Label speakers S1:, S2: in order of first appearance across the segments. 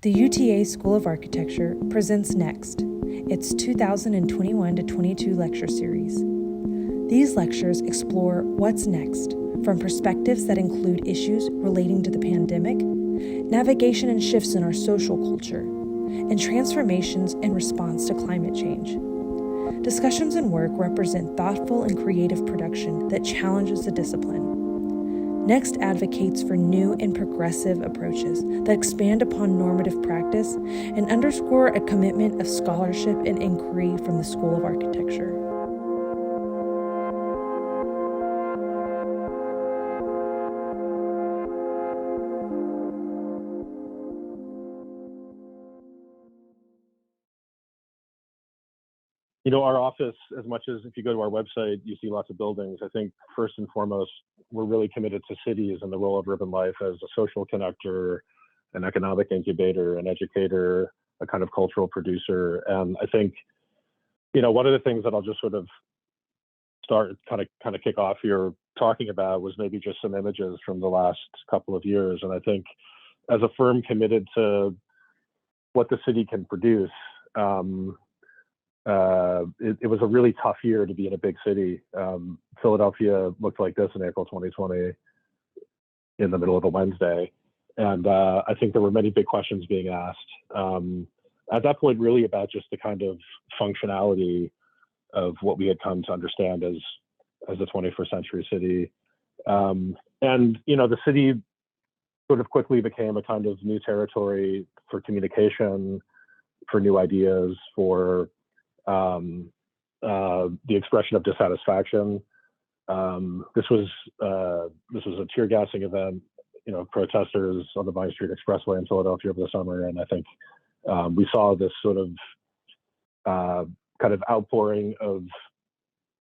S1: The UTA School of Architecture presents Next, its 2021 to 22 lecture series. These lectures explore what's next from perspectives that include issues relating to the pandemic, navigation and shifts in our social culture, and transformations in response to climate change. Discussions and work represent thoughtful and creative production that challenges the discipline. Next advocates for new and progressive approaches that expand upon normative practice and underscore a commitment of scholarship and inquiry from the School of Architecture.
S2: Our office, as much as if you go to our website, you see lots of buildings, I think first and foremost, we're really committed to cities and the role of urban life as a social connector, an economic incubator, an educator, a kind of cultural producer. And I think, one of the things that I'll just sort of start kind of kick off here talking about was maybe just some images from the last couple of years. And I think as a firm committed to what the city can produce, it was a really tough year to be in a big city. Philadelphia looked like this in April 2020 in the middle of a Wednesday. And I think there were many big questions being asked at that point, really about just the kind of functionality of what we had come to understand as the 21st century city. The city sort of quickly became a kind of new territory for communication, for new ideas, for the expression of dissatisfaction. This was a tear gassing event, protesters on the Vine Street Expressway in Philadelphia over the summer, and I think we saw this sort of kind of outpouring of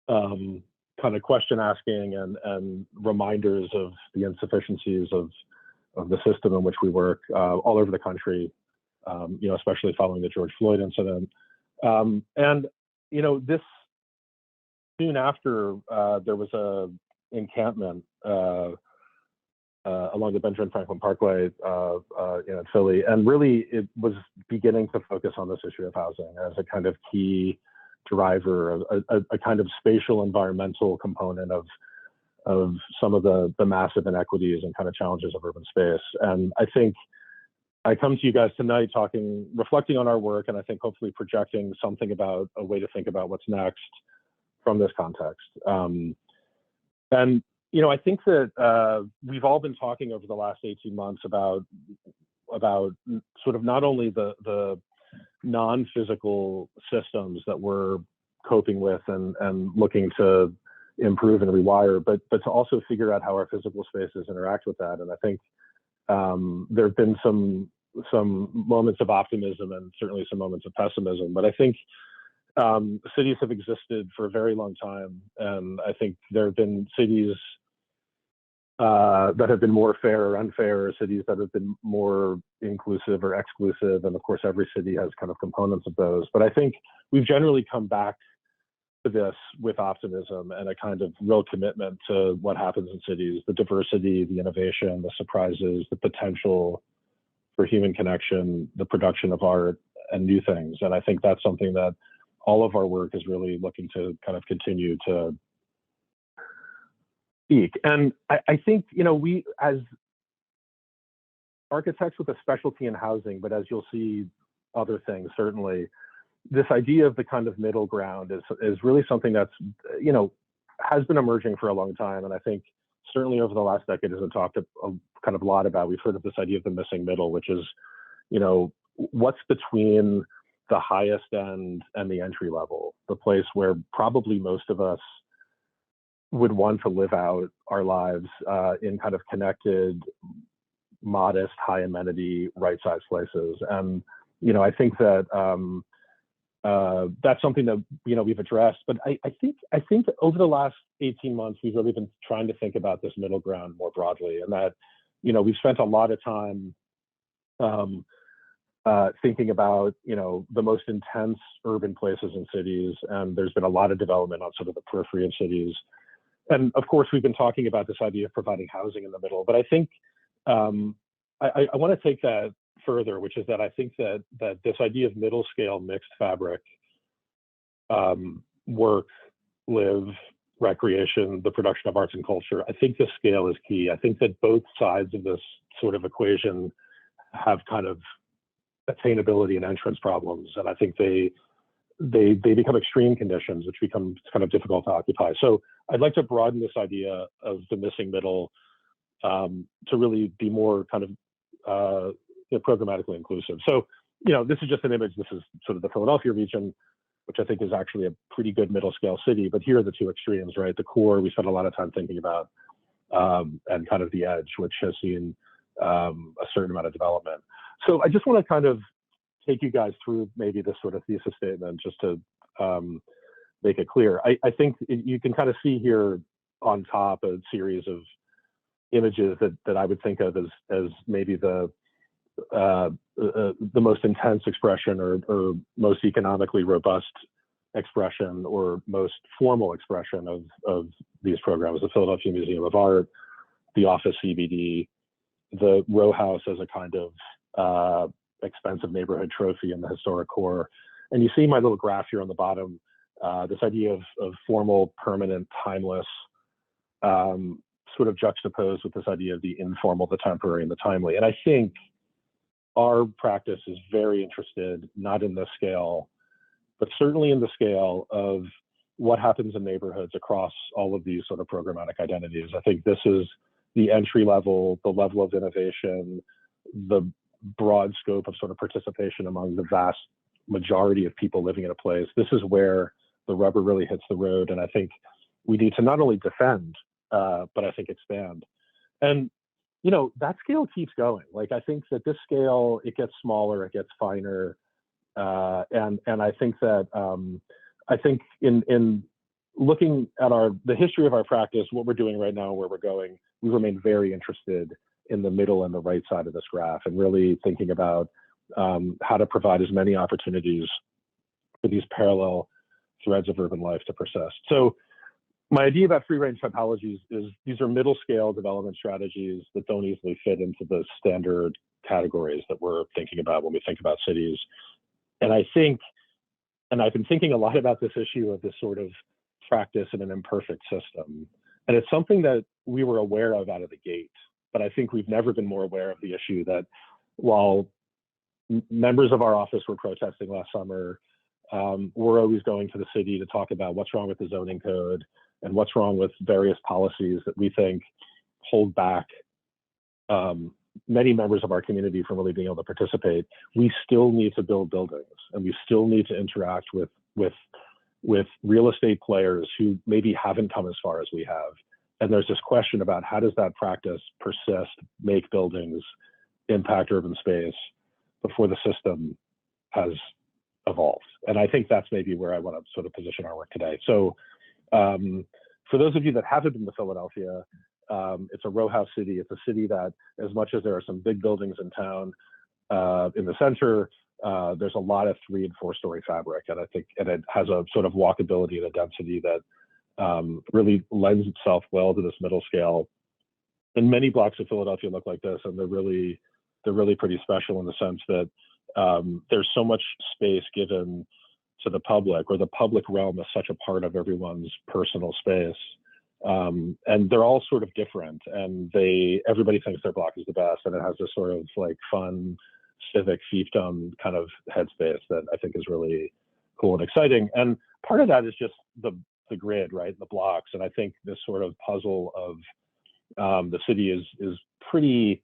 S2: kind of question asking and reminders of the insufficiencies of the system in which we work all over the country, especially following the George Floyd incident. This soon after there was a encampment along the Benjamin Franklin Parkway in Philly, and really it was beginning to focus on this issue of housing as a kind of key driver, a kind of spatial environmental component of some of the massive inequities and kind of challenges of urban space. And I think I come to you guys tonight reflecting on our work, and I think hopefully projecting something about a way to think about what's next from this context. I think that we've all been talking over the last 18 months about sort of not only the non-physical systems that we're coping with and looking to improve and rewire, but to also figure out how our physical spaces interact with that. And I think there have been some moments of optimism and certainly some moments of pessimism, but I think cities have existed for a very long time, and I think there have been cities that have been more fair or unfair, cities that have been more inclusive or exclusive, and of course every city has kind of components of those. But I think we've generally come back to this with optimism and a kind of real commitment to what happens in cities, the diversity, the innovation, the surprises, the potential for human connection, the production of art and new things. And I think that's something that all of our work is really looking to kind of continue to speak. And I think, we as architects with a specialty in housing, but as you'll see other things, certainly, this idea of the kind of middle ground is really something that's, has been emerging for a long time. And I think certainly over the last decade, as I've talked a kind of a lot about, we've heard of this idea of the missing middle, which is, what's between the highest end and the entry level, the place where probably most of us would want to live out our lives in kind of connected, modest, high amenity, right-sized places. And, I think that that's something that, we've addressed, but I think over the last 18 months, we've really been trying to think about this middle ground more broadly, and that, we've spent a lot of time thinking about, the most intense urban places and cities, and there's been a lot of development on sort of the periphery of cities. And of course, we've been talking about this idea of providing housing in the middle, but I think I want to take that further, which is that I think that this idea of middle scale mixed fabric, work, live, recreation, the production of arts and culture, I think the scale is key. I think that both sides of this sort of equation have kind of attainability and entrance problems, and I think they become extreme conditions, which becomes kind of difficult to occupy. So I'd like to broaden this idea of the missing middle to really be more kind of programmatically inclusive. So, this is just an image. This is sort of the Philadelphia region, which I think is actually a pretty good middle scale city. But here are the two extremes, right? The core, we spent a lot of time thinking about, and kind of the edge, which has seen a certain amount of development. So I just want to kind of take you guys through maybe this sort of thesis statement just to make it clear. I think you can kind of see here on top a series of images that I would think of as maybe the most intense expression or most economically robust expression or most formal expression of these programs: the Philadelphia Museum of Art, the Office CBD, the row house as a kind of expensive neighborhood trophy in the historic core. And you see my little graph here on the bottom, this idea of formal, permanent, timeless, sort of juxtaposed with this idea of the informal, the temporary, and the timely. And I think our practice is very interested, not in this scale, but certainly in the scale of what happens in neighborhoods across all of these sort of programmatic identities. I think this is the entry level, the level of innovation, the broad scope of sort of participation among the vast majority of people living in a place. This is where the rubber really hits the road. And I think we need to not only defend, but I think expand. And, that scale keeps going. Like, I think that this scale, it gets smaller, it gets finer. And I think that, in looking at the history of our practice, what we're doing right now, where we're going, we remain very interested in the middle and the right side of this graph, and really thinking about how to provide as many opportunities for these parallel threads of urban life to persist. So my idea about free-range typologies is these are middle-scale development strategies that don't easily fit into the standard categories that we're thinking about when we think about cities. And I think, and I've been thinking a lot about this issue of this sort of practice in an imperfect system. And it's something that we were aware of out of the gate, but I think we've never been more aware of the issue that while members of our office were protesting last summer, we're always going to the city to talk about what's wrong with the zoning code and what's wrong with various policies that we think hold back many members of our community from really being able to participate. We still need to build buildings, and we still need to interact with real estate players who maybe haven't come as far as we have. And there's this question about how does that practice persist, make buildings, impact urban space before the system has evolved. And I think that's maybe where I want to sort of position our work today. So for those of you that haven't been to Philadelphia, it's a row house city. It's a city that, as much as there are some big buildings in town, in the center, there's a lot of 3- and 4-story fabric. And I think it has a sort of walkability and a density that really lends itself well to this middle scale. And many blocks of Philadelphia look like this, and they're really pretty special in the sense that there's so much space given to the public, or the public realm is such a part of everyone's personal space. And they're all sort of different, and everybody thinks their block is the best, and it has this sort of like fun civic fiefdom kind of headspace that I think is really cool and exciting. And part of that is just the grid, right? The blocks. And I think this sort of puzzle of the city is pretty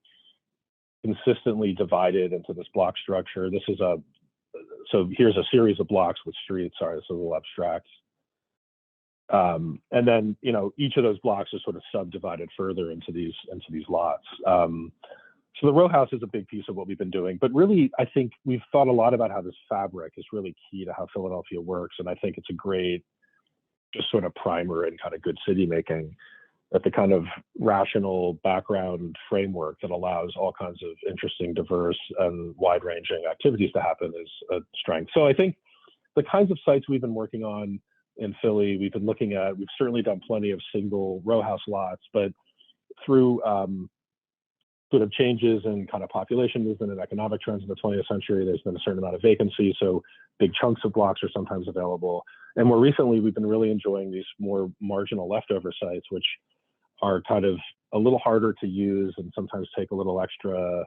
S2: consistently divided into this block structure. So here's a series of blocks with streets. Sorry, this is a little abstract. And then, each of those blocks is sort of subdivided further into these lots. So the row house is a big piece of what we've been doing, but really, I think we've thought a lot about how this fabric is really key to how Philadelphia works. And I think it's a great just sort of primer and kind of good city making, that the kind of rational background framework that allows all kinds of interesting, diverse, and wide-ranging activities to happen is a strength. So I think the kinds of sites we've been working on in Philly, we've certainly done plenty of single row house lots, but through sort of changes in kind of population movement and economic trends in the 20th century, there's been a certain amount of vacancy, so big chunks of blocks are sometimes available. And more recently, we've been really enjoying these more marginal leftover sites, which are kind of a little harder to use and sometimes take a little extra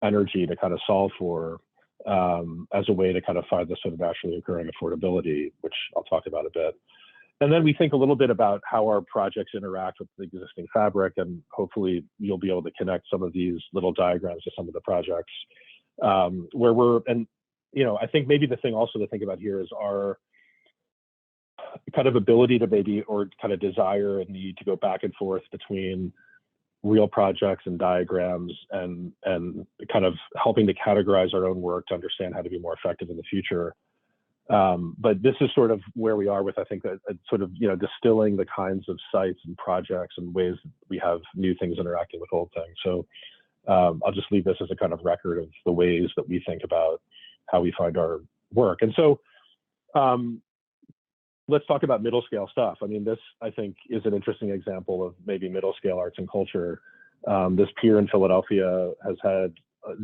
S2: energy to kind of solve for, as a way to kind of find this sort of naturally occurring affordability, which I'll talk about a bit. And then we think a little bit about how our projects interact with the existing fabric, and hopefully you'll be able to connect some of these little diagrams to some of the projects, where we're, and I think maybe the thing also to think about here is our kind of ability to maybe, or kind of desire and need to go back and forth between real projects and diagrams, and kind of helping to categorize our own work to understand how to be more effective in the future. But this is sort of where we are with, I think, that sort of, distilling the kinds of sites and projects and ways that we have new things interacting with old things. So I'll just leave this as a kind of record of the ways that we think about how we find our work. And so let's talk about middle scale stuff. I mean, this, I think, is an interesting example of maybe middle scale arts and culture. This pier in Philadelphia has had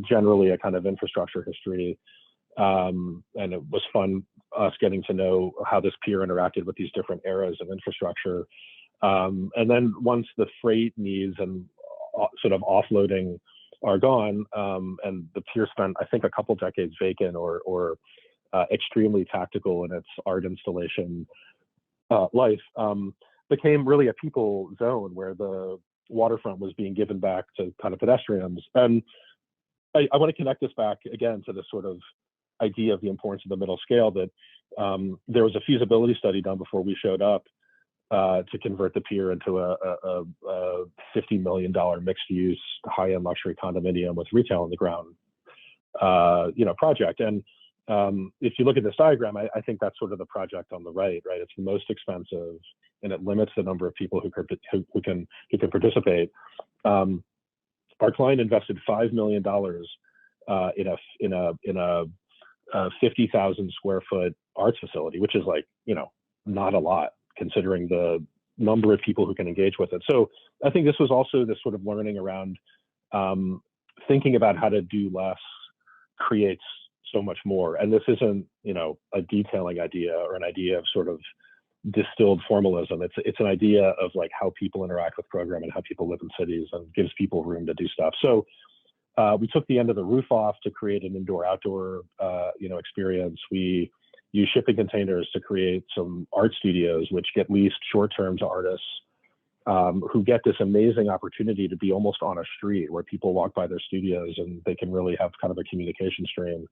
S2: generally a kind of infrastructure history. And it was fun us getting to know how this pier interacted with these different eras of infrastructure. And then once the freight needs and sort of offloading are gone, and the pier spent, I think, a couple decades vacant or extremely tactical in its art installation life, became really a people zone where the waterfront was being given back to kind of pedestrians. And I want to connect this back again to this sort of idea of the importance of the middle scale, that there was a feasibility study done before we showed up to convert the pier into a $50 million mixed-use high-end luxury condominium with retail on the ground, project. And if you look at this diagram, I think that's sort of the project on the right? It's the most expensive, and it limits the number of people who can participate. Our client invested $5 million in a 50,000 square foot arts facility, which is like, not a lot considering the number of people who can engage with it. So I think this was also this sort of learning around thinking about how to do less creates so much more. And this isn't, a detailing idea or an idea of sort of distilled formalism. It's an idea of like how people interact with program and how people live in cities, and gives people room to do stuff. So we took the end of the roof off to create an indoor-outdoor, experience. We use shipping containers to create some art studios, which get leased short-term to artists who get this amazing opportunity to be almost on a street where people walk by their studios and they can really have kind of a communication stream.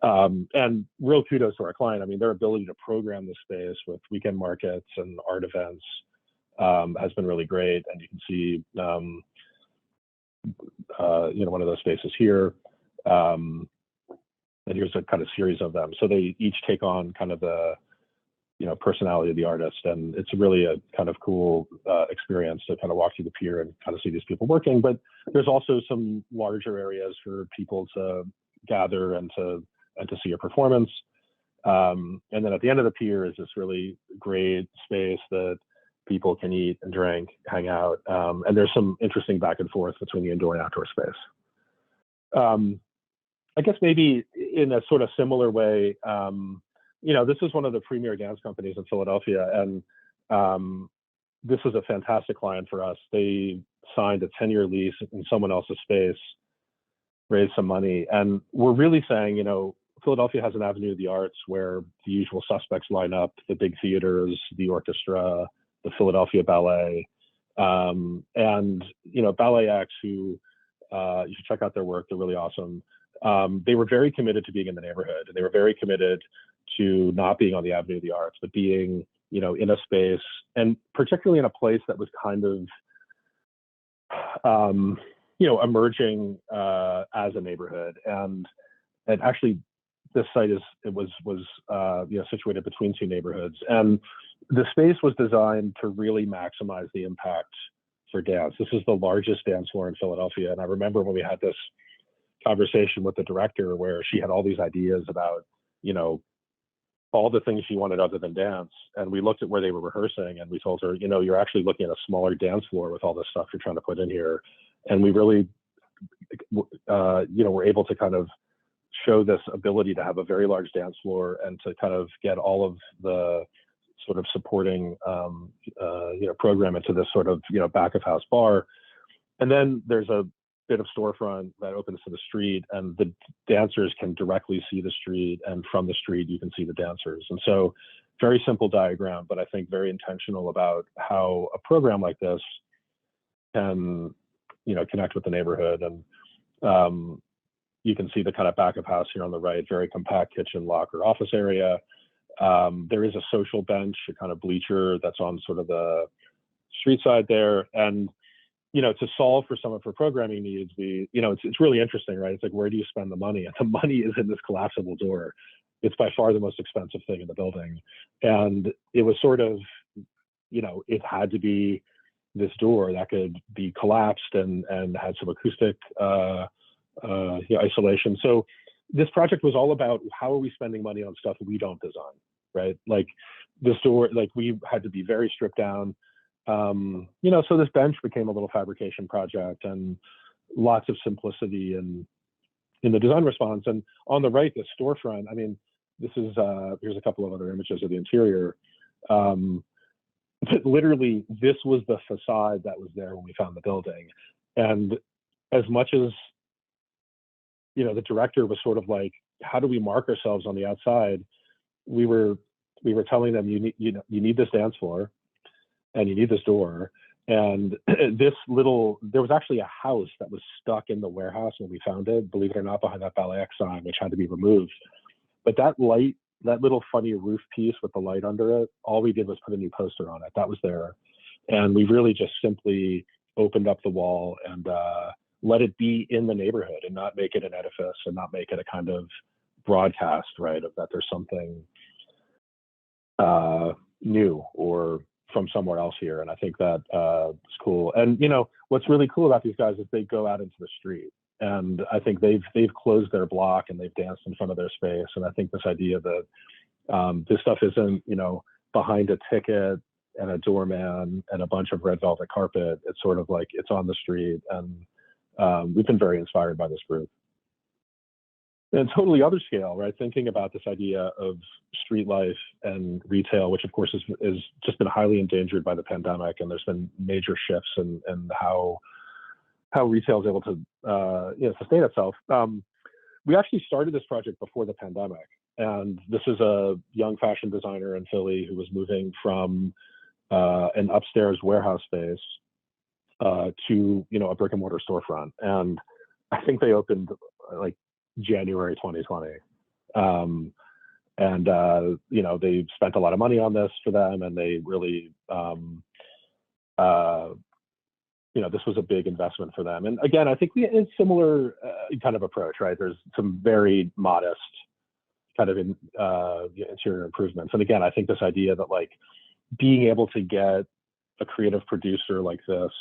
S2: And real kudos to our client. I mean, their ability to program the space with weekend markets and art events has been really great. And you can see, one of those spaces here. And here's a kind of series of them. So they each take on kind of the, personality of the artist. And it's really a kind of cool experience to kind of walk through the pier and kind of see these people working. But there's also some larger areas for people to gather and to see a performance. And then at the end of the pier is this really great space that people can eat and drink, hang out. And there's some interesting back and forth between the indoor and outdoor space. I guess maybe in a sort of similar way, this is one of the premier dance companies in Philadelphia, and this was a fantastic client for us. They signed a 10-year lease in someone else's space, raised some money, and we're really saying, Philadelphia has an avenue of the arts where the usual suspects line up: the big theaters, the orchestra, the Philadelphia Ballet, and ballet acts who you should check out their work. They're really awesome. They were very committed to being in the neighborhood, and they were very committed to not being on the avenue of the arts, but being, in a space, and particularly in a place that was kind of, emerging as a neighborhood. And actually, this site was situated between two neighborhoods, and the space was designed to really maximize the impact for dance. This is the largest dance floor in Philadelphia, and I remember when we had this conversation with the director where she had all these ideas about, all the things she wanted other than dance. And we looked at where they were rehearsing, and we told her, you're actually looking at a smaller dance floor with all this stuff you're trying to put in here. And we really were able to kind of show this ability to have a very large dance floor and to kind of get all of the sort of supporting, program into this sort of, back of house bar. And then there's a bit of storefront that opens to the street, and the dancers can directly see the street, and from the street you can see the dancers. And so very simple diagram, but I think very intentional about how a program like this can, connect with the neighborhood. And you can see the kind of back of house here on the right, very compact kitchen, locker, office area. There is a social bench, a kind of bleacher that's on sort of the street side there. And, to solve for some of her programming needs, it's really interesting, right? It's like, where do you spend the money? And the money is in this collapsible door. It's by far the most expensive thing in the building. And it was sort of, it had to be this door that could be collapsed and had some acoustic isolation. So this project was all about how are we spending money on stuff we don't design, right? Like this door, like we had to be very stripped down. So this bench became a little fabrication project, and lots of simplicity in the design response. And on the right, the storefront, I mean, this is, here's a couple of other images of the interior. But literally, this was the facade that was there when we found the building. And as much as, the director was sort of like, how do we mark ourselves on the outside? We were telling them, you need this dance floor, and you need this door. And there was actually a house that was stuck in the warehouse when we found it, believe it or not, behind that Ballet X sign, which had to be removed. But that little funny roof piece with the light under it, all we did was put a new poster on it. That was there. And we really just simply opened up the wall and let it be in the neighborhood, and not make it an edifice, and not make it a kind of broadcast, right, of that there's something new or from somewhere else here. And I think that is cool. And what's really cool about these guys is they go out into the street, and I think they've closed their block and they've danced in front of their space. And I think this idea that this stuff isn't behind a ticket and a doorman and a bunch of red velvet carpet. It's sort of like it's on the street, and we've been very inspired by this group. And totally other scale, right? Thinking about this idea of street life and retail, which of course is just been highly endangered by the pandemic, and there's been major shifts in how retail is able to sustain itself. We actually started this project before the pandemic, and this is a young fashion designer in Philly who was moving from an upstairs warehouse space to a brick and mortar storefront, and I think they opened like January 2020. They spent a lot of money on this for them, and they really, this was a big investment for them. And again, I think it's similar kind of approach, right? There's some very modest kind of interior improvements. And again, I think this idea that like being able to get a creative producer like this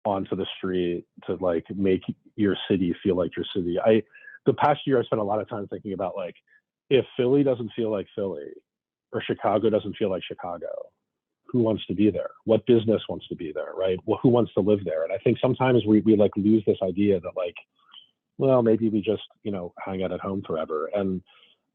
S2: onto the street to like make your city feel like your city. The past year I spent a lot of time thinking about like, if Philly doesn't feel like Philly, or Chicago doesn't feel like Chicago, who wants to be there? What business wants to be there, right? Well, who wants to live there? And I think sometimes we like lose this idea that like, well, maybe we just, hang out at home forever. And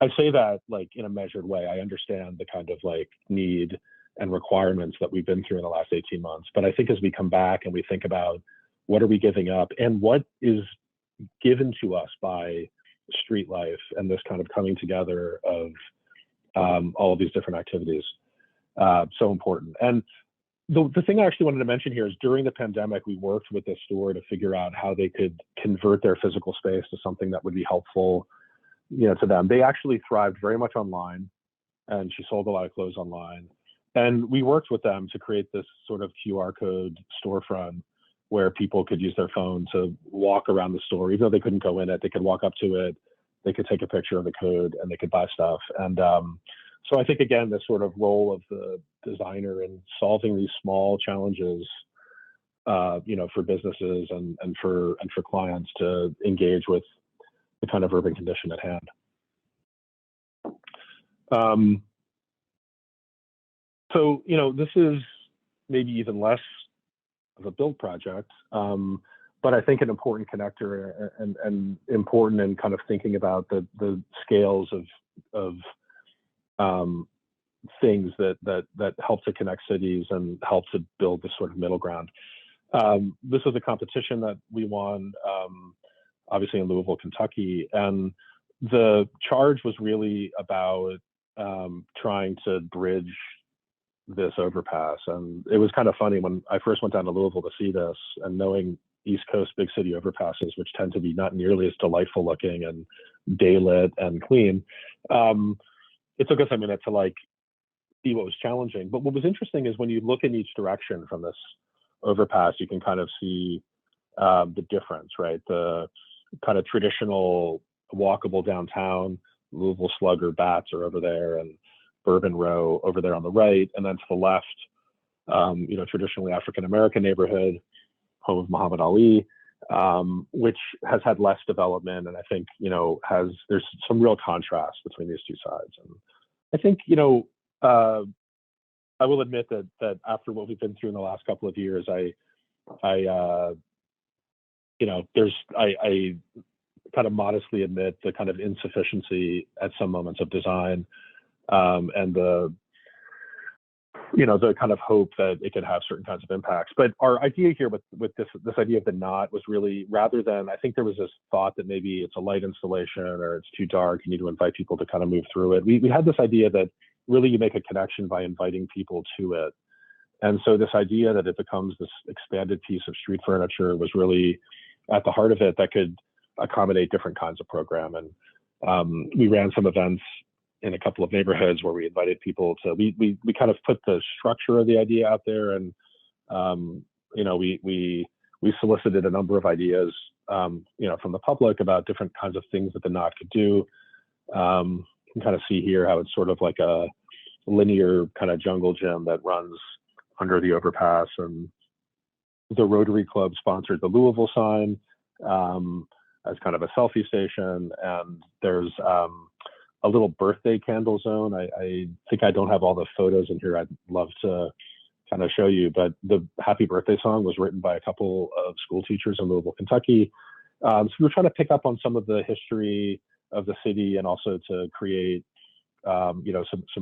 S2: I say that like in a measured way. I understand the kind of like need and requirements that we've been through in the last 18 months. But I think as we come back and we think about what are we giving up and what is given to us by street life and this kind of coming together of all of these different activities, so important. And the thing I actually wanted to mention here is during the pandemic, we worked with this store to figure out how they could convert their physical space to something that would be helpful, to them. They actually thrived very much online, and she sold a lot of clothes online. And we worked with them to create this sort of QR code storefront where people could use their phone to walk around the store. Even though they couldn't go in it, they could walk up to it, they could take a picture of the code, and they could buy stuff. And so I think, again, this sort of role of the designer in solving these small challenges, for businesses and for clients to engage with the kind of urban condition at hand. So, this is maybe even less of a build project. but I think an important connector and important in kind of thinking about the scales of things that help to connect cities and help to build this sort of middle ground. This was a competition that we won, obviously in Louisville, Kentucky, and the charge was really about trying to bridge this overpass. And it was kind of funny when I first went down to Louisville to see this, and knowing East Coast big city overpasses, which tend to be not nearly as delightful looking and daylit and clean. It took us a minute to like see what was challenging. But what was interesting is when you look in each direction from this overpass, you can kind of see the difference, right? The kind of traditional walkable downtown, Louisville Slugger, Bats are over there, and Bourbon Row over there on the right, and then to the left, traditionally African-American neighborhood, home of Muhammad Ali, which has had less development, and I think, there's some real contrast between these two sides. And I think, I will admit that after what we've been through in the last couple of years, I kind of modestly admit the kind of insufficiency at some moments of design, and the kind of hope that it could have certain kinds of impacts. But our idea here with this idea of the knot was really, rather than, I think there was this thought that maybe it's a light installation or it's too dark, you need to invite people to kind of move through it. We had this idea that really you make a connection by inviting people to it. And so this idea that it becomes this expanded piece of street furniture was really at the heart of it, that could accommodate different kinds of program. And we ran some events in a couple of neighborhoods where we invited people to, we kind of put the structure of the idea out there, and we solicited a number of ideas from the public about different kinds of things that the knot could do. You can kind of see here how it's sort of like a linear kind of jungle gym that runs under the overpass, and the Rotary Club sponsored the Louisville sign as kind of a selfie station, and there's a little birthday candle zone. I think I don't have all the photos in here. I'd love to kind of show you, but the Happy Birthday song was written by a couple of school teachers in Louisville, Kentucky. So we were trying to pick up on some of the history of the city, and also to create some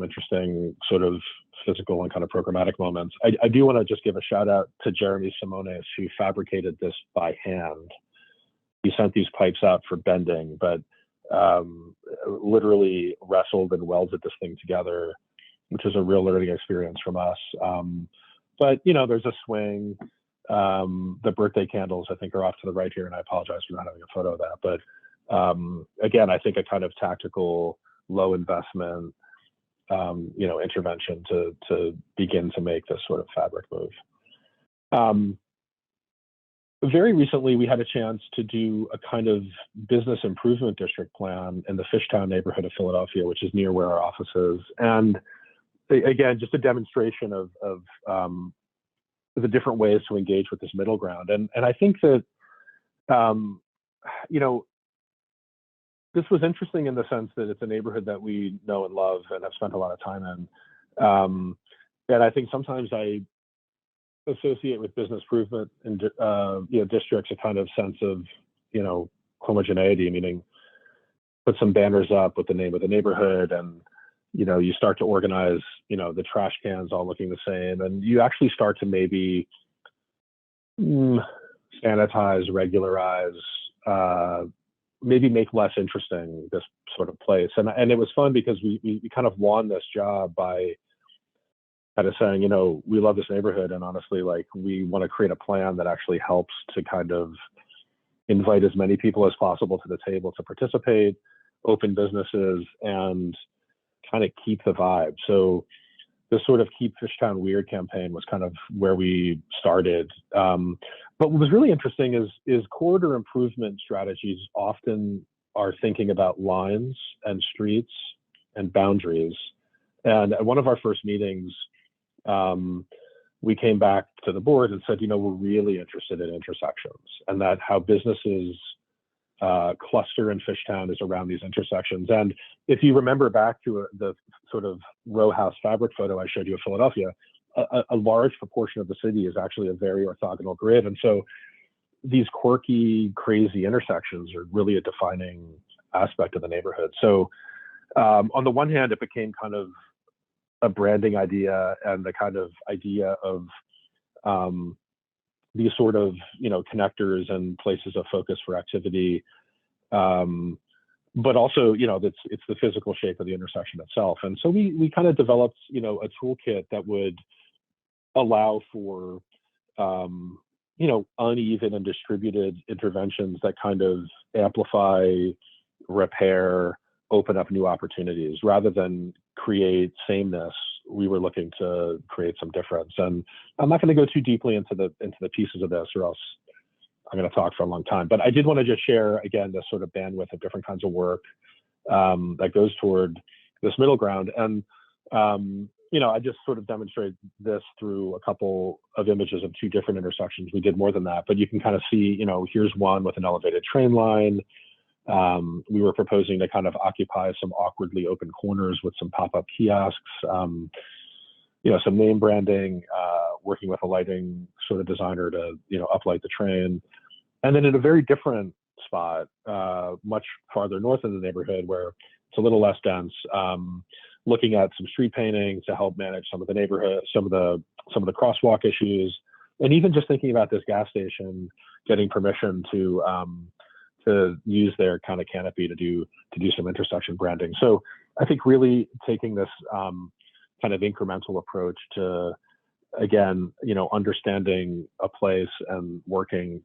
S2: interesting sort of physical and kind of programmatic moments. I do want to just give a shout out to Jeremy Simones, who fabricated this by hand. He sent these pipes out for bending, but literally wrestled and welded this thing together, which was a real learning experience from us. But there's a swing. The birthday candles, I think, are off to the right here, and I apologize for not having a photo of that. But again, I think a kind of tactical, low investment, intervention to begin to make this sort of fabric move. Very recently, we had a chance to do a kind of business improvement district plan in the Fishtown neighborhood of Philadelphia, which is near where our office is. And again, just a demonstration of the different ways to engage with this middle ground. And I think that, this was interesting in the sense that it's a neighborhood that we know and love and have spent a lot of time in. And I think sometimes I associate with business improvement in districts a kind of sense of homogeneity, meaning put some banners up with the name of the neighborhood, and you start to organize the trash cans all looking the same, and you actually start to maybe sanitize, regularize, maybe make less interesting this sort of place. And it was fun because we kind of won this job by kind of saying, we love this neighborhood, and honestly, like, we want to create a plan that actually helps to kind of invite as many people as possible to the table to participate, open businesses, and kind of keep the vibe. So this sort of Keep Fishtown Weird campaign was kind of where we started. But what was really interesting is corridor improvement strategies often are thinking about lines and streets and boundaries. And at one of our first meetings, we came back to the board and said, we're really interested in intersections, and that how businesses cluster in Fishtown is around these intersections. And if you remember back to the sort of row house fabric photo I showed you of Philadelphia, a large proportion of the city is actually a very orthogonal grid. And so these quirky, crazy intersections are really a defining aspect of the neighborhood. So on the one hand, it became kind of a branding idea and the kind of idea of these sort of, connectors and places of focus for activity. But also, it's the physical shape of the intersection itself. And so we kind of developed, a toolkit that would allow for, uneven and distributed interventions that kind of amplify, repair, open up new opportunities. Rather than create sameness, we were looking to create some difference. And I'm not going to go too deeply into the pieces of this, or else I'm going to talk for a long time. But I did want to just share, again, this sort of bandwidth of different kinds of work that goes toward this middle ground. And I just sort of demonstrate this through a couple of images of two different intersections. We did more than that, but you can kind of see, here's one with an elevated train line. We were proposing to kind of occupy some awkwardly open corners with some pop-up kiosks, some name branding, working with a lighting sort of designer to, uplight the train. And then in a very different spot, much farther north in the neighborhood where it's a little less dense, looking at some street painting to help manage some of the neighborhood, some of the crosswalk issues, and even just thinking about this gas station getting permission to use their kind of canopy to do some intersection branding. So I think really taking this kind of incremental approach to, again, understanding a place and working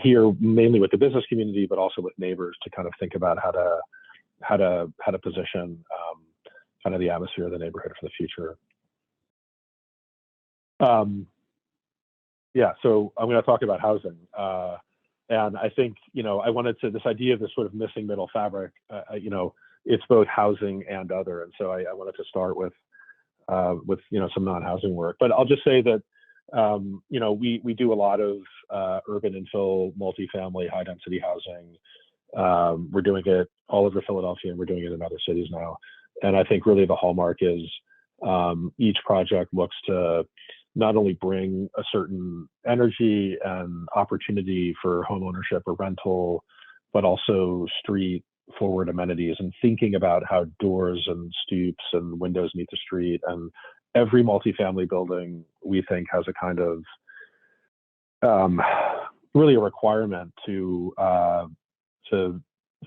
S2: here mainly with the business community, but also with neighbors to kind of think about how to position kind of the atmosphere of the neighborhood for the future. So I'm going to talk about housing. And I think, I wanted to, this idea of this sort of missing middle fabric, it's both housing and other. And so I wanted to start with some non-housing work. But I'll just say that, we do a lot of urban infill, multifamily, high density housing. We're doing it all over Philadelphia, and we're doing it in other cities now. And I think really the hallmark is each project looks to not only bring a certain energy and opportunity for home ownership or rental, but also street forward amenities and thinking about how doors and stoops and windows meet the street. And every multifamily building, we think, has a kind of really a requirement to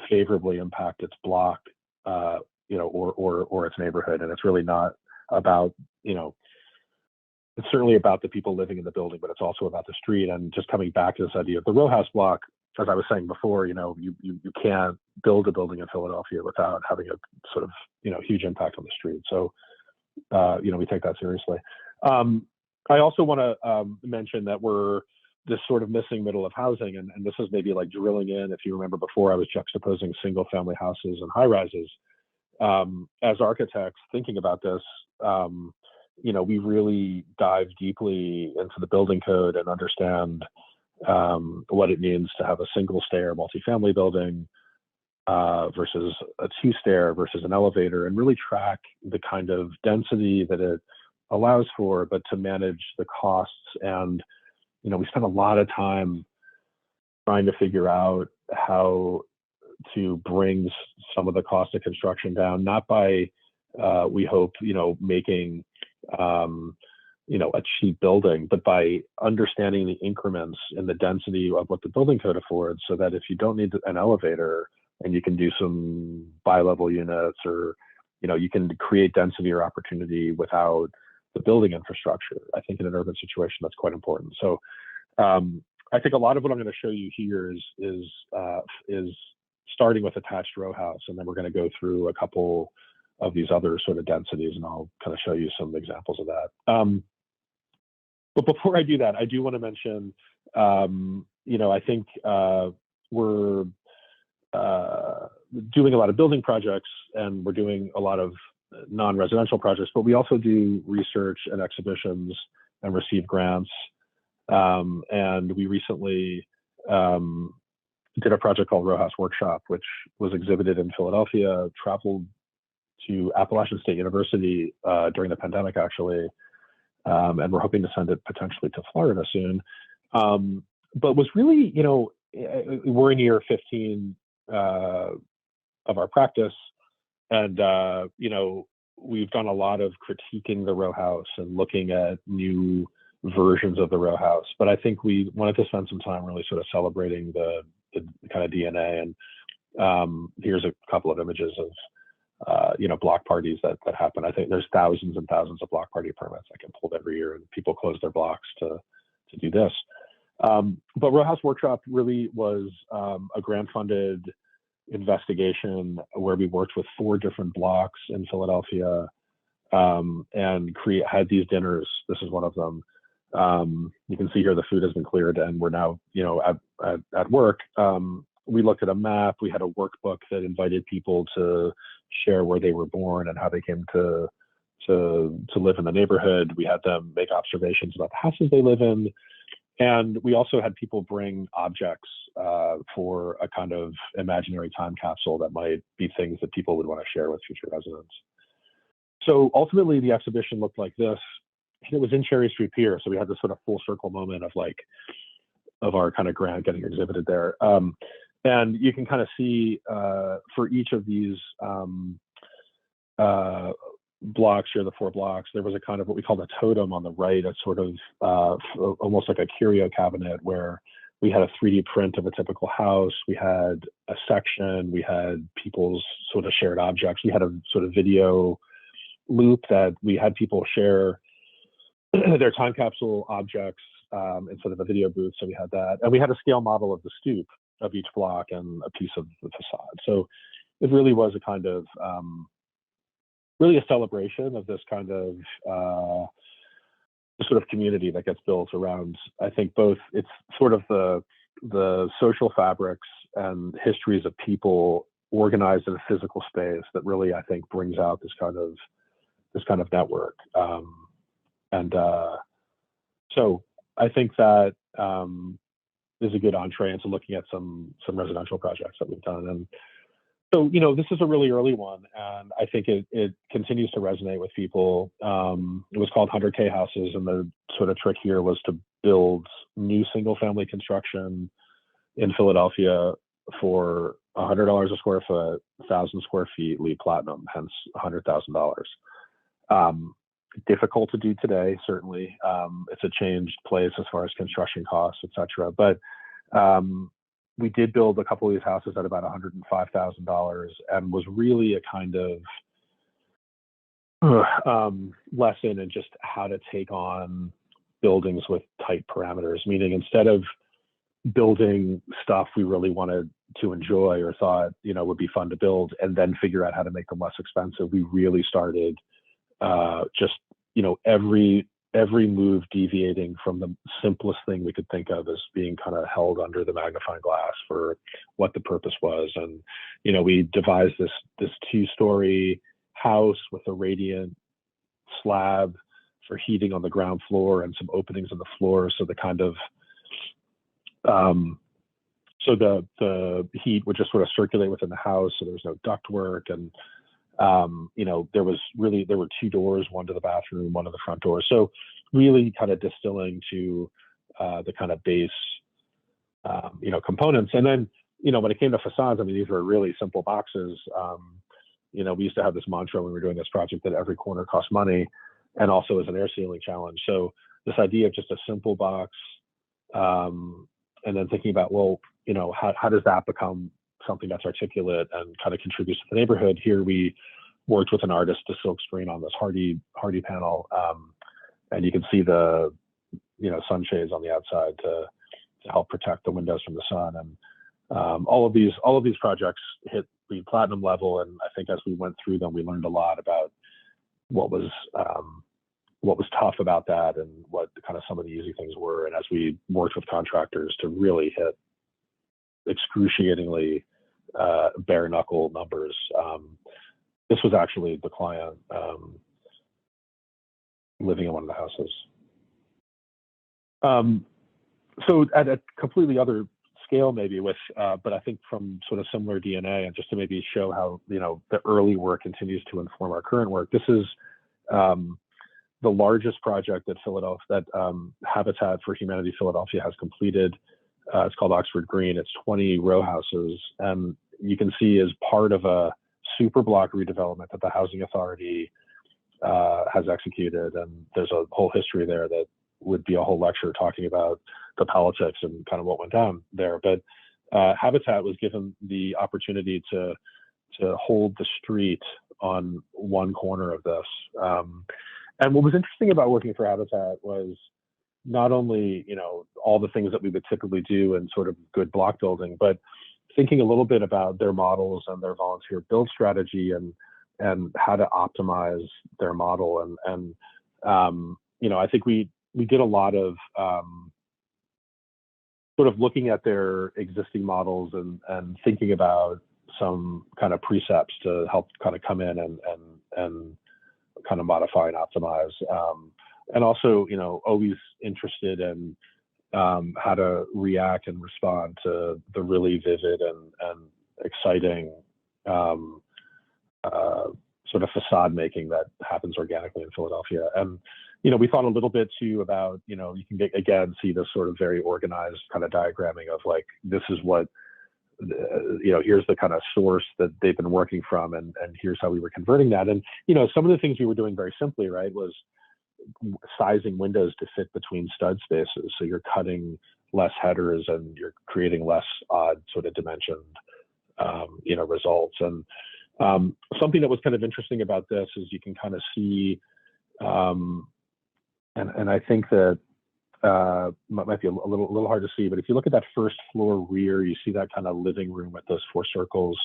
S2: favorably impact its block, or its neighborhood. And it's really not about, it's certainly about the people living in the building, but it's also about the street. And just coming back to this idea of the row house block, as I was saying before, you can't build a building in Philadelphia without having a sort of, huge impact on the street. So, we take that seriously. I also want to mention that we're this sort of missing middle of housing. And this is maybe like drilling in, if you remember before, I was juxtaposing single family houses and high rises. As architects thinking about this, we really dive deeply into the building code and understand what it means to have a single stair multifamily building versus a two stair versus an elevator, and really track the kind of density that it allows for, but to manage the costs. And, we spend a lot of time trying to figure out how to bring some of the cost of construction down, not by, we hope, making, a cheap building, but by understanding the increments and the density of what the building code affords, so that if you don't need an elevator and you can do some bi-level units, or, you can create density or opportunity without the building infrastructure. I think in an urban situation, that's quite important. So I think a lot of what I'm going to show you here is starting with attached row house, and then we're going to go through a couple of these other sort of densities, and I'll kind of show you some examples of that. But before I do that, I do want to mention, I think we're doing a lot of building projects, and we're doing a lot of non-residential projects, but we also do research and exhibitions and receive grants. And we recently did a project called Row House Workshop, which was exhibited in Philadelphia, traveled to Appalachian State University during the pandemic, actually, and we're hoping to send it potentially to Florida soon. but was really, we're in year 15 of our practice, and we've done a lot of critiquing the row house and looking at new versions of the row house. But I think we wanted to spend some time really sort of celebrating the kind of DNA. And here's a couple of images of block parties that happen. I think there's thousands and thousands of block party permits that get pulled every year, and people close their blocks to do this. But Row House Workshop really was a grant funded investigation where we worked with 4 different blocks in Philadelphia, and had these dinners. This is one of them. You can see here the food has been cleared, and we're now at work. We looked at a map. We had a workbook that invited people to share where they were born and how they came to live in the neighborhood. We had them make observations about the houses they live in. And we also had people bring objects for a kind of imaginary time capsule that might be things that people would want to share with future residents. So ultimately, the exhibition looked like this. It was in Cherry Street Pier, so we had this sort of full circle moment of our kind of grant getting exhibited there. And you can kind of see for each of these blocks here, the 4 blocks, there was a kind of what we call a totem on the right, a sort of almost like a curio cabinet where we had a 3D print of a typical house. We had a section, we had people's sort of shared objects. We had a sort of video loop that we had people share their time capsule objects instead of a video booth. So we had that. And we had a scale model of the stoop of each block and a piece of the facade. So it really was a kind of really a celebration of this kind of sort of community that gets built around, I think, both it's sort of the social fabrics and histories of people organized in a physical space that really, I think, brings out this kind of network. So I think that is a good entree into looking at some residential projects that we've done. And so, this is a really early one, and I think it continues to resonate with people. It was called 100K Houses, and the sort of trick here was to build new single-family construction in Philadelphia for $100 a square foot, 1,000 square feet, LEED Platinum, hence $100,000. Difficult to do today, certainly. It's a changed place as far as construction costs, et cetera. But we did build a couple of these houses at about $105,000, and was really a kind of lesson in just how to take on buildings with tight parameters, meaning instead of building stuff we really wanted to enjoy or thought would be fun to build and then figure out how to make them less expensive, we really started just every move deviating from the simplest thing we could think of as being kind of held under the magnifying glass for what the purpose was. And we devised this 2-story house with a radiant slab for heating on the ground floor and some openings in the floor, so the kind of so the heat would just sort of circulate within the house, so there was no ductwork. And there were 2 doors, one to the bathroom, one to the front door. So really kind of distilling to the kind of base, components. And then, when it came to facades, I mean, these were really simple boxes. We used to have this mantra when we were doing this project that every corner costs money, and also as an air sealing challenge. So this idea of just a simple box, and then thinking about, well, how does that become something that's articulate and kind of contributes to the neighborhood? Here we worked with an artist to silk screen on this hardy panel, and you can see the sunshades on the outside to help protect the windows from the sun. And all of these projects hit the platinum level, and I think as we went through them, we learned a lot about what was tough about that and what kind of some of the easy things were. And as we worked with contractors to really hit excruciatingly bare knuckle numbers, this was actually the client living in one of the houses. So at a completely other scale, maybe with, but I think from sort of similar DNA, and just to maybe show how the early work continues to inform our current work. This is the largest project that Habitat for Humanity Philadelphia has completed. It's called Oxford Green. It's 20 row houses, and you can see as part of a super block redevelopment that the Housing Authority has executed. And there's a whole history there that would be a whole lecture talking about the politics and kind of what went down there. But Habitat was given the opportunity to hold the street on one corner of this. And what was interesting about working for Habitat was not only, all the things that we would typically do in sort of good block building, but thinking a little bit about their models and their volunteer build strategy and how to optimize their model. And I think we did a lot of sort of looking at their existing models and thinking about some kind of precepts to help kind of come in and kind of modify and optimize. And also, always interested in how to react and respond to the really vivid and exciting sort of facade making that happens organically in Philadelphia. And, we thought a little bit too about, you can again see this sort of very organized kind of diagramming of like, this is what, here's the kind of source that they've been working from, and here's how we were converting that. And, some of the things we were doing very simply, right, was sizing windows to fit between stud spaces. So you're cutting less headers and you're creating less odd sort of dimensioned, results. And something that was kind of interesting about this is you can kind of see, and I think that might be a little hard to see, but if you look at that first floor rear, you see that kind of living room with those 4 circles,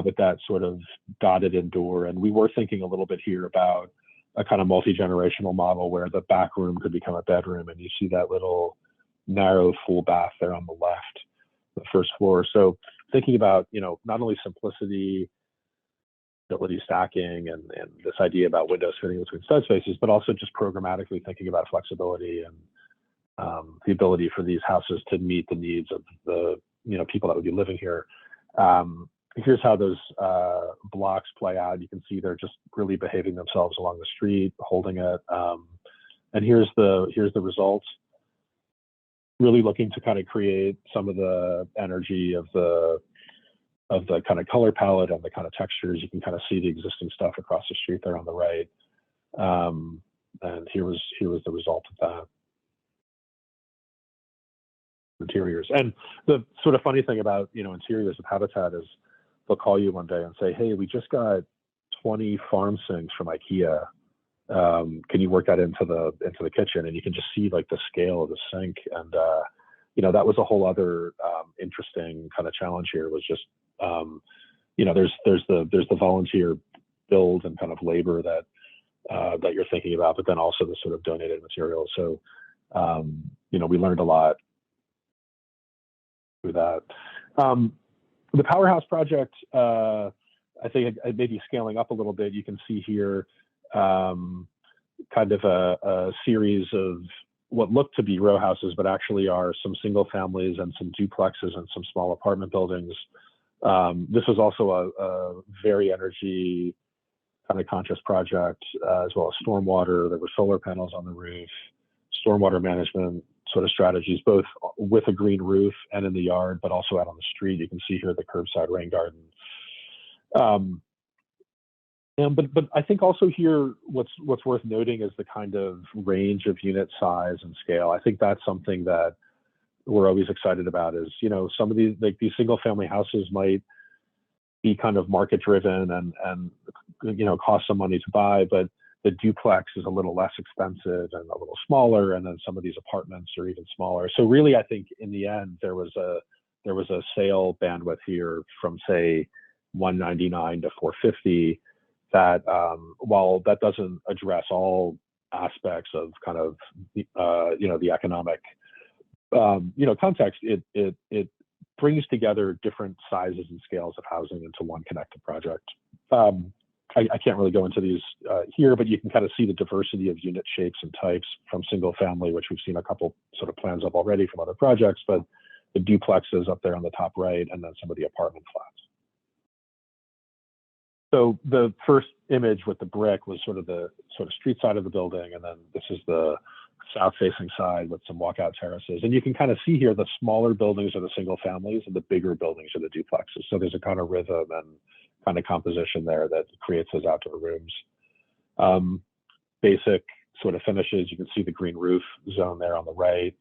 S2: with that sort of dotted in door. And we were thinking a little bit here about a kind of multi-generational model where the back room could become a bedroom, and you see that little narrow full bath there on the left, the first floor. So thinking about, not only simplicity, ability stacking, and this idea about windows fitting between stud spaces, but also just programmatically thinking about flexibility and the ability for these houses to meet the needs of the people that would be living here. Here's how those blocks play out. You can see they're just really behaving themselves along the street, holding it. And here's the results. Really looking to kind of create some of the energy of the kind of color palette and the kind of textures. You can kind of see the existing stuff across the street there on the right. And here was the result of that. Interiors. And the sort of funny thing about, interiors of Habitat is they'll call you one day and say, hey, we just got 20 farm sinks from IKEA. Can you work that into the kitchen? And you can just see like the scale of the sink. And, that was a whole other interesting kind of challenge here, was just, there's the volunteer build and kind of labor that you're thinking about, but then also the sort of donated materials. So, we learned a lot through that. The Powerhouse project, I think maybe scaling up a little bit, you can see here kind of a series of what look to be row houses, but actually are some single families and some duplexes and some small apartment buildings. This was also a very energy kind of conscious project, as well as stormwater. There were solar panels on the roof, stormwater management sort of strategies, both with a green roof and in the yard, but also out on the street. You can see here the curbside rain garden. But I think also here, what's worth noting is the kind of range of unit size and scale. I think that's something that we're always excited about. Is some of these single family houses might be kind of market driven and cost some money to buy, but the duplex is a little less expensive and a little smaller, and then some of these apartments are even smaller. So really, I think in the end there was a sale bandwidth here from say $199 to $450. That while that doesn't address all aspects of kind of the economic context, it brings together different sizes and scales of housing into one connected project. I can't really go into these here, but you can kind of see the diversity of unit shapes and types from single family, which we've seen a couple sort of plans of already from other projects, but the duplexes up there on the top right, and then some of the apartment flats. So the first image with the brick was sort of the street side of the building, and then this is the south-facing side with some walkout terraces. And you can kind of see here the smaller buildings are the single families and the bigger buildings are the duplexes. So there's a kind of rhythm and kind of composition there that creates those outdoor rooms. Basic sort of finishes. You can see the green roof zone there on the right.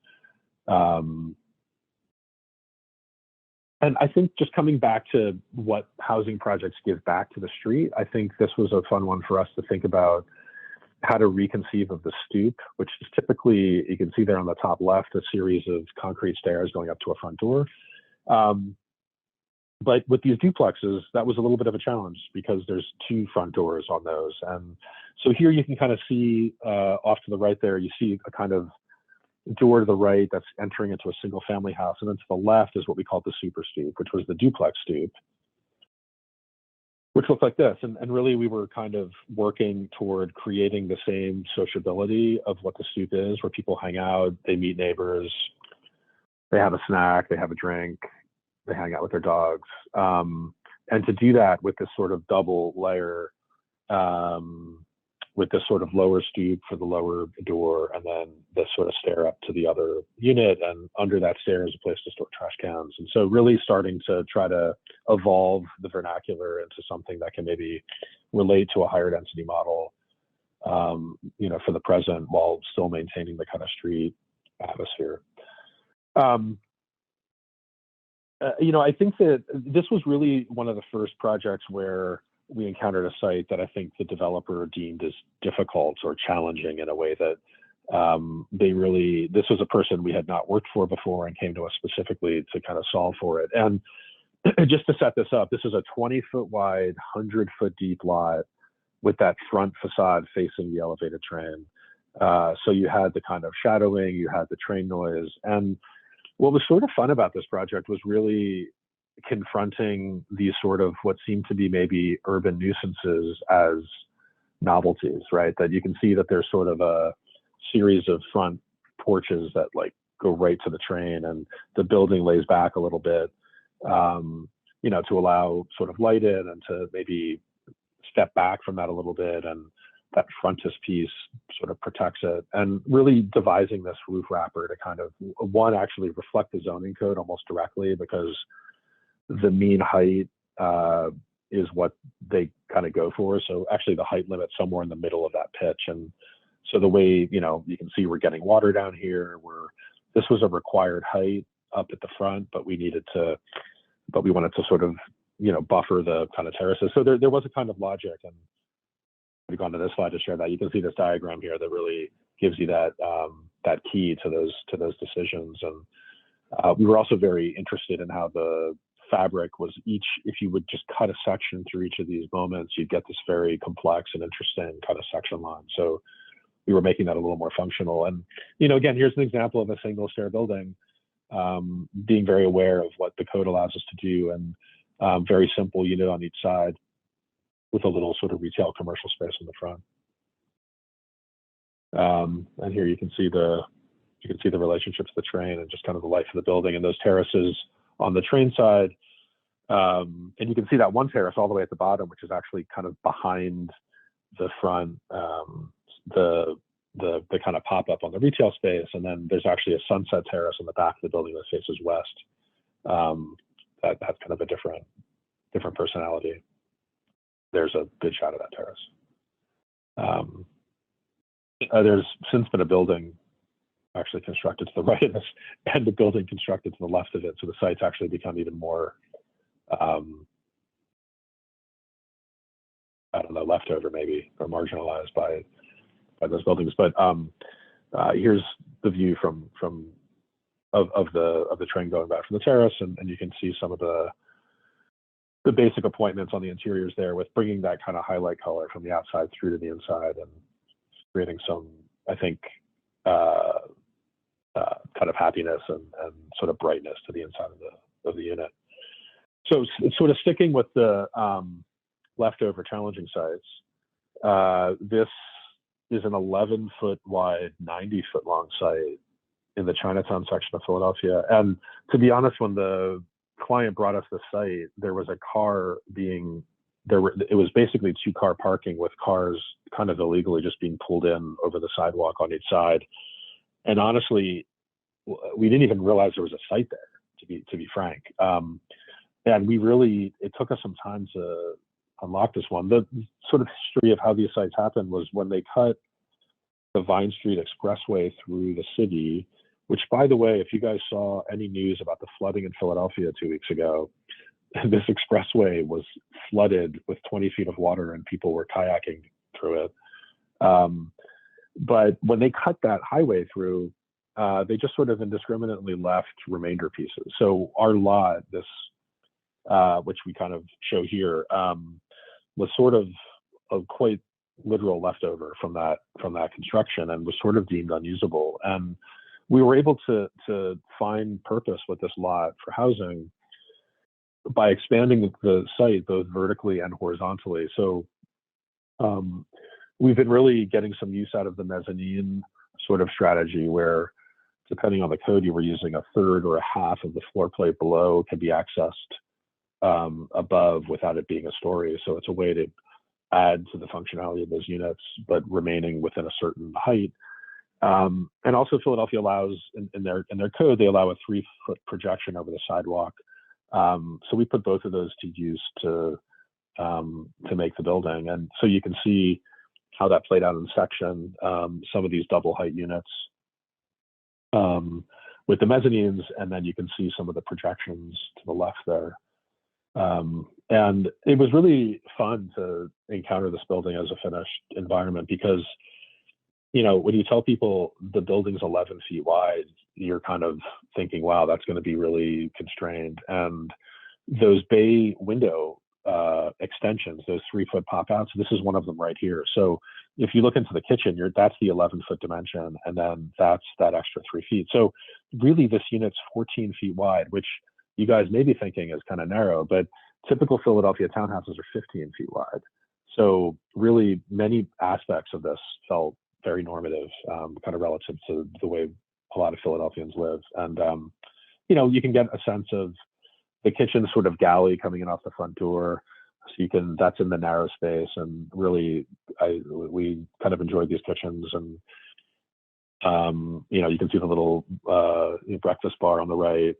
S2: And I think just coming back to what housing projects give back to the street, I think this was a fun one for us to think about how to reconceive of the stoop, which is typically, you can see there on the top left, a series of concrete stairs going up to a front door. But with these duplexes, that was a little bit of a challenge because there's two front doors on those. And so here you can kind of see off to the right there, you see a kind of door to the right that's entering into a single family house. And then to the left is what we call the super stoop, which was the duplex stoop, which looked like this. And really we were kind of working toward creating the same sociability of what the stoop is, where people hang out, they meet neighbors, they have a snack, they have a drink, they hang out with their dogs. And to do that with this sort of double layer, with this sort of lower stoop for the lower door, and then this sort of stair up to the other unit, and under that stair is a place to store trash cans. And so really starting to try to evolve the vernacular into something that can maybe relate to a higher density model, you know, for the present, while still maintaining the kind of street atmosphere. You know, I think that this was really one of the first projects where we encountered a site that I think the developer deemed as difficult or challenging in a way that this was a person we had not worked for before and came to us specifically to kind of solve for it. And just to set this up, this is a 20-foot wide, 100-foot deep lot with that front facade facing the elevated train. So you had the kind of shadowing, you had the train noise. And what was sort of fun about this project was really confronting these sort of what seemed to be maybe urban nuisances as novelties, right? That you can see that there's sort of a series of front porches that like go right to the train, and the building lays back a little bit, you know, to allow sort of light in and to maybe step back from that a little bit. And that frontispiece sort of protects it, and really devising this roof wrapper to kind of, one, actually reflect the zoning code almost directly, because the mean height is what they kind of go for. So actually the height limit somewhere in the middle of that pitch. And so the way, you know, you can see we're getting water down here, this was a required height up at the front, but we wanted to sort of, you know, buffer the kind of terraces. So there was a kind of logic, and we've gone to this slide to share that. You can see this diagram here that really gives you that that key to those decisions. And we were also very interested in how the fabric was if you would just cut a section through each of these moments, you'd get this very complex and interesting kind of section line. So we were making that a little more functional. And, you know, again, here's an example of a single stair building, being very aware of what the code allows us to do, and very simple unit on each side with a little sort of retail commercial space in the front. And here you can see the relationship to the train and just kind of the life of the building, and those terraces on the train side. And you can see that one terrace all the way at the bottom, which is actually kind of behind the front, the kind of pop up on the retail space. And then there's actually a sunset terrace in the back of the building that faces west. That's kind of a different personality. There's a good shot of that terrace. There's since been a building actually constructed to the right of this, and a building constructed to the left of it. So the site's actually become even more, I don't know, leftover maybe, or marginalized by those buildings. But here's the view of the train going back from the terrace, and you can see some of the basic appointments on the interiors there, with bringing that kind of highlight color from the outside through to the inside, and creating some, I think, kind of happiness and sort of brightness to the inside of the unit. So it's sort of sticking with the leftover challenging sites. This is an 11-foot wide, 90-foot long site in the Chinatown section of Philadelphia. And to be honest, when the client brought us the site, there was a car it was basically 2-car parking with cars kind of illegally just being pulled in over the sidewalk on each side. And honestly, we didn't even realize there was a site there, to be frank. And it took us some time to unlock this one. The sort of history of how these sites happened was when they cut the Vine Street Expressway through the city, which, by the way, if you guys saw any news about the flooding in Philadelphia 2 weeks ago, this expressway was flooded with 20 feet of water and people were kayaking through it. But when they cut that highway through, they just sort of indiscriminately left remainder pieces. So our lot, this, which we kind of show here, was sort of a quite literal leftover from that construction and was sort of deemed unusable. And we were able to find purpose with this lot for housing by expanding the site both vertically and horizontally. So we've been really getting some use out of the mezzanine sort of strategy where, depending on the code, you were using a third or a half of the floor plate below can be accessed above without it being a story. So it's a way to add to the functionality of those units, but remaining within a certain height. And also Philadelphia allows, in their code, they allow a 3-foot projection over the sidewalk. So we put both of those to use to make the building. And so you can see how that played out in the section. Some of these double height units with the mezzanines, and then you can see some of the projections to the left there. And it was really fun to encounter this building as a finished environment because, you know, when you tell people the building's 11 feet wide, you're kind of thinking, wow, that's going to be really constrained. And those bay window extensions, those 3-foot pop outs, this is one of them right here. So if you look into the kitchen, that's the 11-foot dimension, and then that's that extra 3 feet. So really this unit's 14 feet wide, which you guys may be thinking is kind of narrow, but typical Philadelphia townhouses are 15 feet wide. So really many aspects of this felt very normative, kind of relative to the way a lot of Philadelphians live. And, you know, you can get a sense of the kitchen sort of galley coming in off the front door. So that's in the narrow space. And really, we kind of enjoyed these kitchens. And, you know, you can see the little breakfast bar on the right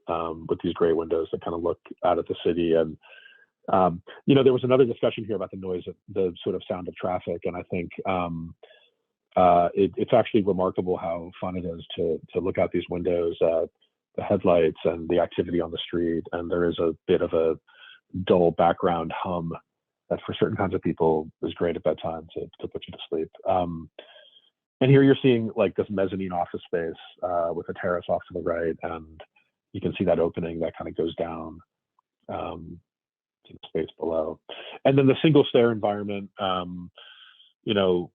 S2: with these gray windows that kind of look out at the city. And, you know, there was another discussion here about the noise, the sort of sound of traffic. And I think it's actually remarkable how fun it is to look out these windows at the headlights and the activity on the street. And there is a bit of a dull background hum that for certain kinds of people is great at bedtime to put you to sleep. And here you're seeing like this mezzanine office space with a terrace off to the right. And you can see that opening that kind of goes down to the space below. And then the single stair environment, you know,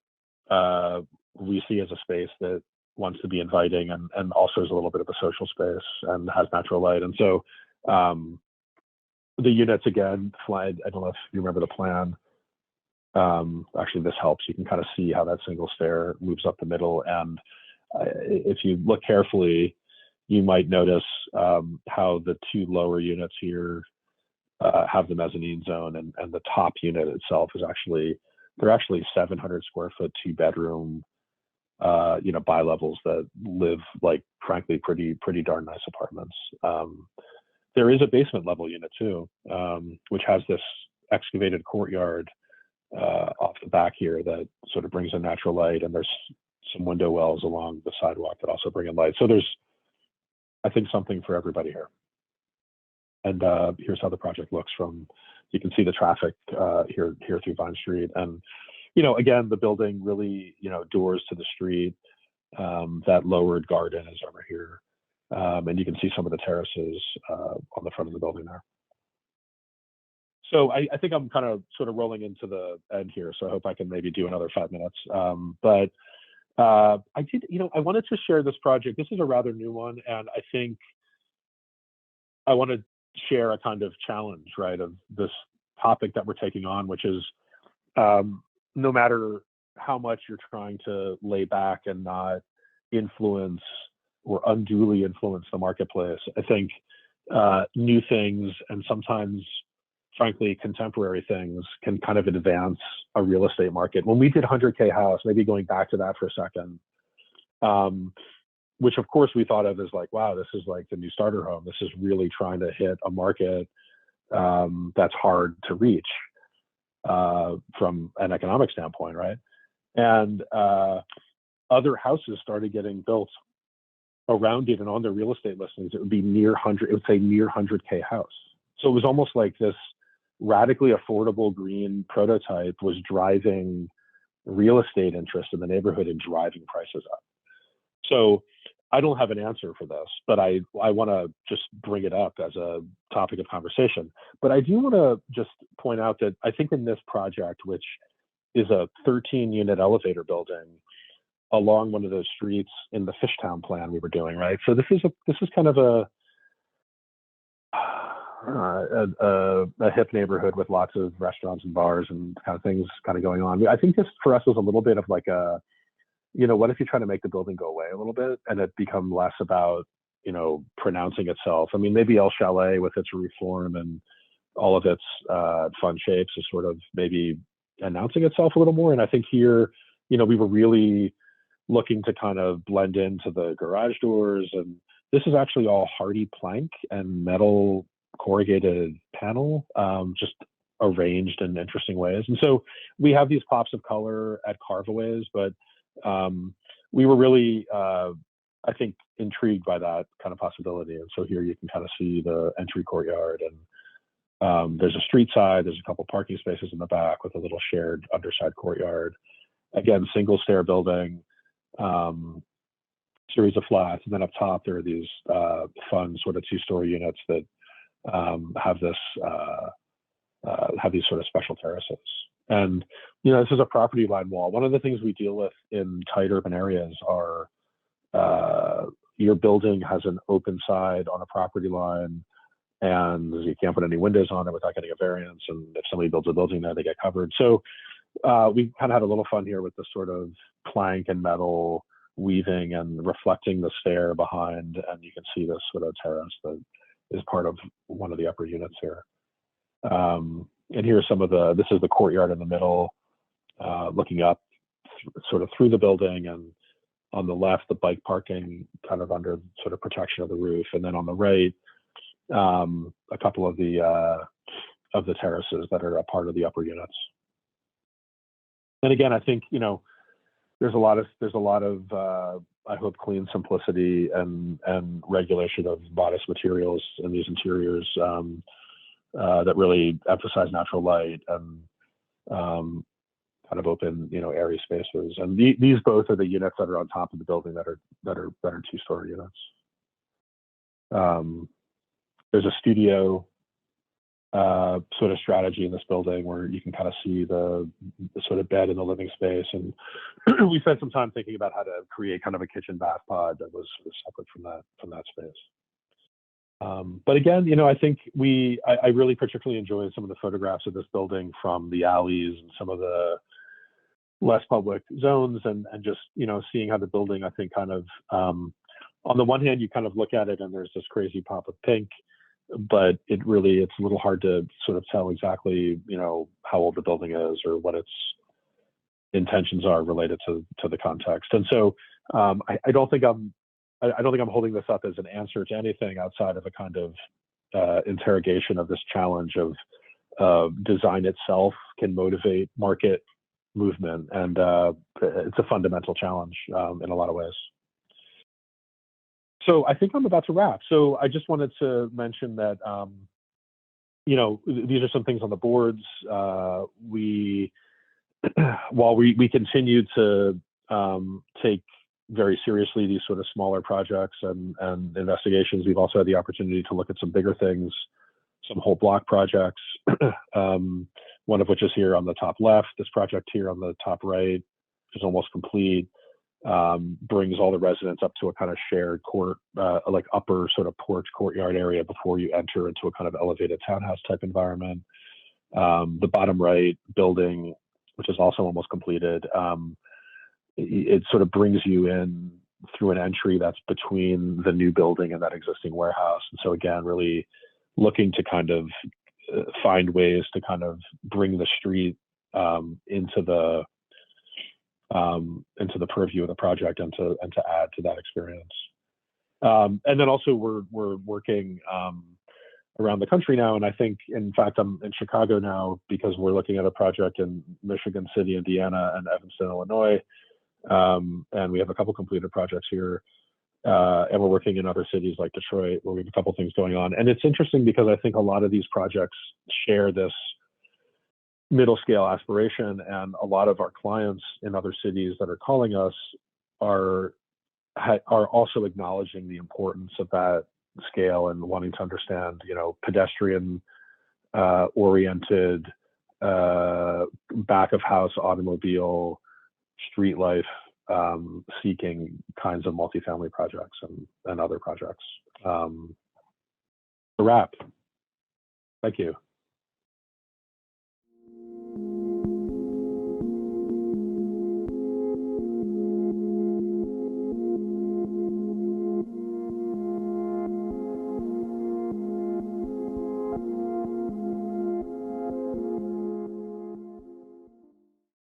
S2: we see as a space that wants to be inviting and also is a little bit of a social space and has natural light. And so the units, again, I don't know if you remember the plan. Actually, this helps. You can kind of see how that single stair moves up the middle. And if you look carefully, you might notice how the two lower units here have the mezzanine zone, and the top unit itself is they're actually 700 square foot, 2-bedroom, you know, bi-levels that live like, frankly, pretty darn nice apartments. There is a basement level unit too, which has this excavated courtyard off the back here that sort of brings in natural light, and there's some window wells along the sidewalk that also bring in light. So there's, I think, something for everybody here. And here's how the project looks from, you can see the traffic here through Vine Street. And, you know, again, the building really, you know, doors to the street. That lowered garden is over here. And you can see some of the terraces on the front of the building there. So I think I'm kind of sort of rolling into the end here. So I hope I can maybe do another 5 minutes. But I did, you know, I wanted to share this project. This is a rather new one. And I think I want to share a kind of challenge, right, of this topic that we're taking on, which is no matter how much you're trying to lay back and not influence or unduly influence the marketplace, I think new things and sometimes, frankly, contemporary things can kind of advance a real estate market. When we did 100K House, maybe going back to that for a second, which of course we thought of as like, wow, this is like the new starter home. This is really trying to hit a market that's hard to reach from an economic standpoint, right? And other houses started getting built around it, and on their real estate listings, it would be near 100. It would say near 100K house. So it was almost like this radically affordable green prototype was driving real estate interest in the neighborhood and driving prices up. So I don't have an answer for this, but I want to just bring it up as a topic of conversation. But I do want to just point out that I think in this project, which is a 13-unit elevator building along one of those streets in the Fishtown plan we were doing, right? So this is kind of a hip neighborhood with lots of restaurants and bars and kind of things kind of going on. I think this for us was a little bit of like a, what if you try to make the building go away a little bit and it become less about, pronouncing itself? I mean, maybe El Chalet with its reform and all of its fun shapes is sort of maybe announcing itself a little more. And I think here, we were really looking to kind of blend into the garage doors. And this is actually all hardy plank and metal corrugated panel, just arranged in interesting ways. And so we have these pops of color at carveaways, but we were really, I think, intrigued by that kind of possibility. And so here you can kind of see the entry courtyard, and there's a street side, there's a couple parking spaces in the back with a little shared underside courtyard. Again, single stair building, series of flats, and then up top there are these fun sort of two-story units that have these sort of special terraces. And this is a property line wall. One of the things we deal with in tight urban areas are your building has an open side on a property line, and you can't put any windows on it without getting a variance. And if somebody builds a building there, they get covered. So we kind of had a little fun here with the sort of plank and metal weaving and reflecting the stair behind, and you can see this sort of terrace that is part of one of the upper units here. And here's this is the courtyard in the middle, looking up sort of through the building, and on the left, the bike parking kind of under sort of protection of the roof. And then on the right, a couple of the terraces that are a part of the upper units. And again, I think, there's a lot of I hope clean simplicity and regulation of modest materials in these interiors that really emphasize natural light and kind of open, airy spaces. And these both are the units that are on top of the building that are two-story units. There's a studio sort of strategy in this building where you can kind of see the sort of bed in the living space. And we spent some time thinking about how to create kind of a kitchen bath pod that was separate from that space. But again, I think I really particularly enjoyed some of the photographs of this building from the alleys and some of the less public zones, and just, seeing how the building, I think, kind of, on the one hand, you kind of look at it and there's this crazy pop of pink, but it's a little hard to sort of tell exactly, how old the building is or what its intentions are related to the context. And so I don't think I'm holding this up as an answer to anything outside of a kind of interrogation of this challenge of design itself can motivate market movement. And it's a fundamental challenge in a lot of ways. So I think I'm about to wrap. So I just wanted to mention that, these are some things on the boards. While we continue to take very seriously these sort of smaller projects and investigations, we've also had the opportunity to look at some bigger things, some whole block projects, one of which is here on the top left. This project here on the top right, which is almost complete, brings all the residents up to a kind of shared court, like upper sort of porch courtyard area before you enter into a kind of elevated townhouse type environment. The bottom right building, which is also almost completed, it sort of brings you in through an entry that's between the new building and that existing warehouse. And so again, really looking to kind of find ways to kind of bring the street into the purview of the project and to add to that experience. And then also we're working around the country now, and I think, in fact, I'm in Chicago now because we're looking at a project in Michigan City, Indiana, and Evanston, Illinois, and we have a couple completed projects here, and we're working in other cities like Detroit, where we have a couple things going on. And it's interesting because I think a lot of these projects share this middle scale aspiration, and a lot of our clients in other cities that are calling us are also acknowledging the importance of that scale and wanting to understand, pedestrian oriented, back of house automobile, street life seeking kinds of multifamily projects and other projects. A wrap. Thank you.